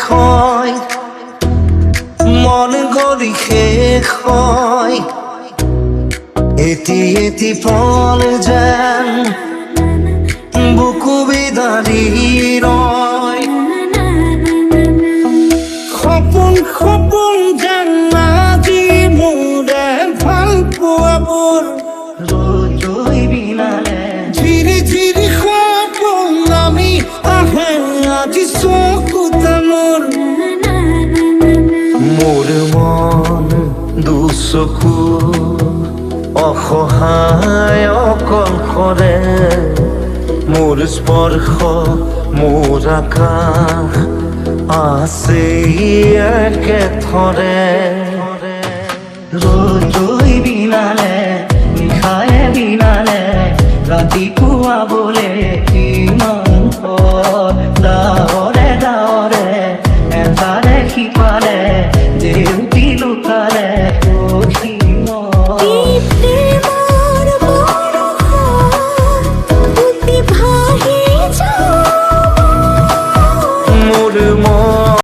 হয় মন গলি শেষ হয় এটি এটি পল যেন বুকু বিদাৰি ৰয় সপোন সপোন যেন আজি মোৰে ভাল পোৱাবোৰ ৰৈ বিনালে ঝিৰি ঝিৰি সপোন নামি আহে আজি চকুতে মোৰ মন দুচকু অসহায় অকলশৰে মোৰ স্পৰ্শ মোৰ আকাশ আছে একেথৰে ৰৈ বিনালে নিশায়ে বিনালে ৰাতিপুৱা